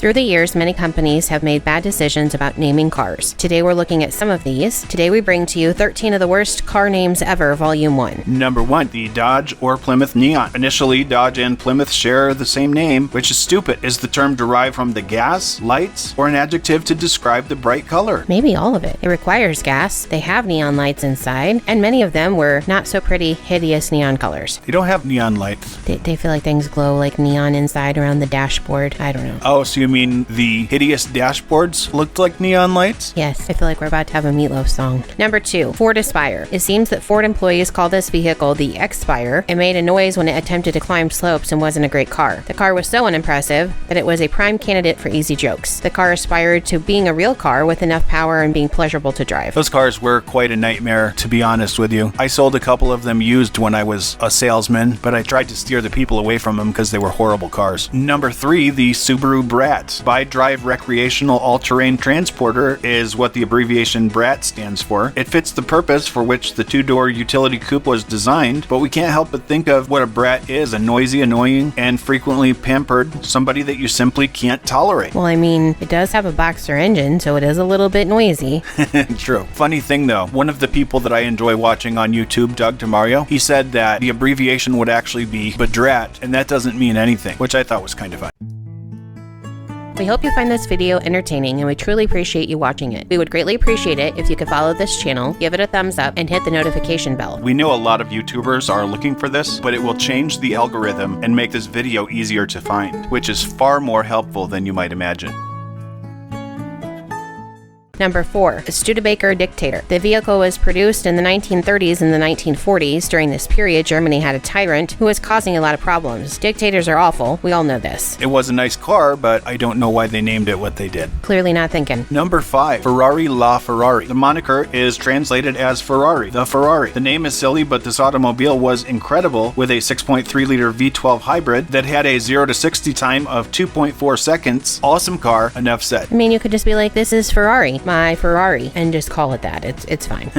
Through the years, many companies have made bad decisions about naming cars. Today we're looking at some of these. Today we bring to you 13 of the worst car names ever, Volume 1. Number 1, the Dodge or Plymouth Neon. Initially, Dodge and Plymouth share the same name, which is stupid. Is the term derived from the gas, lights, or an adjective to describe the bright color? Maybe all of it. It requires gas, they have neon lights inside, and many of them were not so pretty, hideous neon colors. They don't have neon lights. They feel like things glow like neon inside around the dashboard. I don't know. Oh, so you mean the hideous dashboards looked like neon lights? Yes, I feel like we're about to have a Meatloaf song. Number 2, Ford Aspire. It seems that Ford employees call this vehicle the X-Spire. It made a noise when it attempted to climb slopes and wasn't a great car. The car was so unimpressive that it was a prime candidate for easy jokes. The car aspired to being a real car with enough power and being pleasurable to drive. Those cars were quite a nightmare, to be honest with you. I sold a couple of them used when I was a salesman, but I tried to steer the people away from them because they were horrible cars. Number 3, the Subaru Brat. Bi-drive recreational all-terrain transporter is what the abbreviation BRAT stands for. It fits the purpose for which the two-door utility coupe was designed, but we can't help but think of what a brat is: a noisy, annoying, and frequently pampered somebody that you simply can't tolerate. Well, I mean, it does have a boxer engine, so it is a little bit noisy. True. Funny thing though, one of the people that I enjoy watching on YouTube, Doug DeMario, he said that the abbreviation would actually be BDRAT, and that doesn't mean anything, which I thought was kind of fun. We hope you find this video entertaining, and we truly appreciate you watching it. We would greatly appreciate it if you could follow this channel, give it a thumbs up, and hit the notification bell. We know a lot of YouTubers are looking for this, but it will change the algorithm and make this video easier to find, which is far more helpful than you might imagine. Number 4, the Studebaker Dictator. The vehicle was produced in the 1930s and the 1940s. During this period, Germany had a tyrant who was causing a lot of problems. Dictators are awful. We all know this. It was a nice car, but I don't know why they named it what they did. Clearly not thinking. Number 5, Ferrari LaFerrari. The moniker is translated as Ferrari, the Ferrari. The name is silly, but this automobile was incredible with a 6.3-liter V12 hybrid that had a 0 to 60 time of 2.4 seconds. Awesome car, enough said. I mean, you could just be like, this is Ferrari, my Ferrari, and just call it that. It's fine.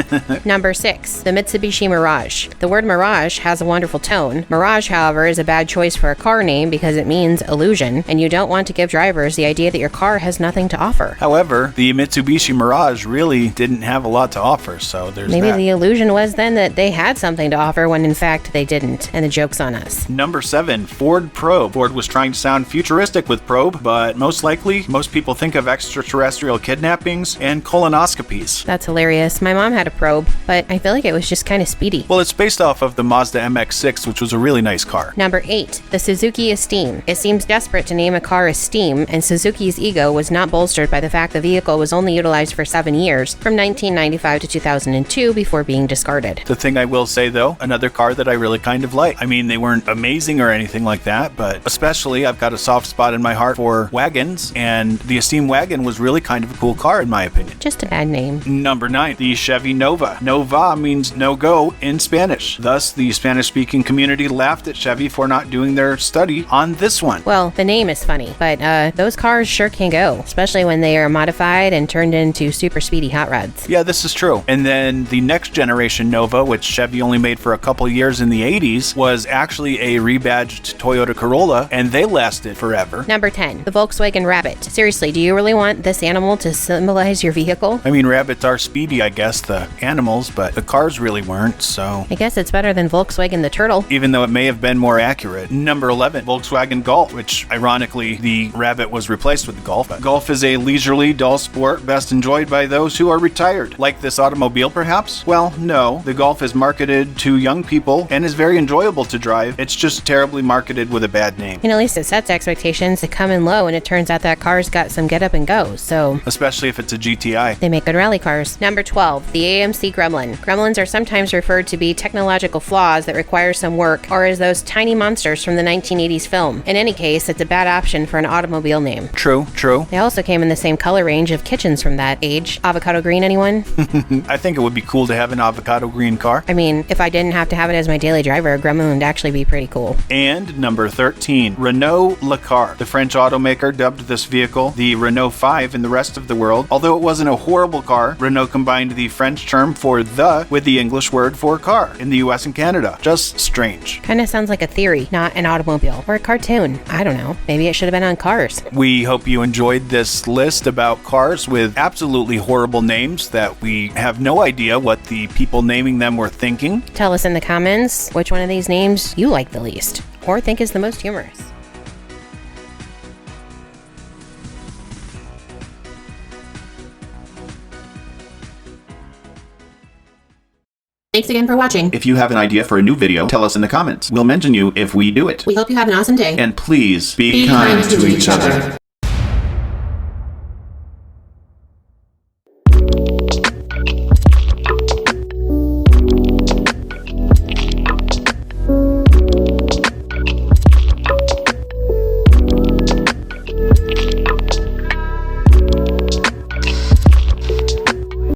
Number 6, the Mitsubishi Mirage. The word Mirage has a wonderful tone. Mirage, however, is a bad choice for a car name because it means illusion, and you don't want to give drivers the idea that your car has nothing to offer. However, the Mitsubishi Mirage really didn't have a lot to offer, so there's Maybe that. the illusion was then that they had something to offer when in fact they didn't, and the joke's on us. Number 7, Ford Probe. Ford was trying to sound futuristic with Probe, but most likely, most people think of extraterrestrial kidnappings and colonoscopies. That's hilarious. My mom had a Probe, but I feel like it was just kind of speedy. Well, it's based off of the Mazda MX-6, which was a really nice car. Number 8, the Suzuki Esteem. It seems desperate to name a car Esteem, and Suzuki's ego was not bolstered by the fact the vehicle was only utilized for 7 years, from 1995 to 2002, before being discarded. The thing I will say though, another car that I really kind of like. I mean, they weren't amazing or anything like that, but especially I've got a soft spot in my heart for wagons, and the Esteem wagon was really kind of a cool car in my opinion. Just a bad name. Number 9, the Chevy Nova. Nova means no go in Spanish. Thus, the Spanish-speaking community laughed at Chevy for not doing their study on this one. Well, the name is funny, but those cars sure can go, especially when they are modified and turned into super speedy hot rods. Yeah, this is true. And then the next generation Nova, which Chevy only made for a couple years in the 80s, was actually a rebadged Toyota Corolla, and they lasted forever. Number 10, the Volkswagen Rabbit. Seriously, do you really want this animal to symbolize your vehicle? I mean, rabbits are speedy, I guess, the animals, but the cars really weren't, so... I guess it's better than Volkswagen the Turtle. Even though it may have been more accurate. Number 11, Volkswagen Golf, which ironically, the Rabbit was replaced with the Golf. Golf is a leisurely, dull sport best enjoyed by those who are retired. Like this automobile, perhaps? Well, no. The Golf is marketed to young people and is very enjoyable to drive. It's just terribly marketed with a bad name. And at least it sets expectations to come in low, and it turns out that car's got some get up and go, so... Especially if it's a GTI. They make good rally cars. Number 12, the AMC Gremlin. Gremlins are sometimes referred to be technological flaws that require some work, or as those tiny monsters from the 1980s film. In any case, it's a bad option for an automobile name. True. They also came in the same color range of kitchens from that age. Avocado green, anyone? I think it would be cool to have an avocado green car. I mean, if I didn't have to have it as my daily driver, a Gremlin would actually be pretty cool. And number 13, Renault Le Car. The French automaker dubbed this vehicle the Renault 5 in the rest of the world, although Although it wasn't a horrible car, Renault combined the French term for the with the English word for car in the US and Canada. Just strange. Kinda sounds like a theory, not an automobile. Or a cartoon. I don't know. Maybe it should have been on Cars. We hope you enjoyed this list about cars with absolutely horrible names that we have no idea what the people naming them were thinking. Tell us in the comments which one of these names you like the least, or think is the most humorous. Thanks again for watching. If you have an idea for a new video, tell us in the comments. We'll mention you if we do it. We hope you have an awesome day. And please be kind to each other.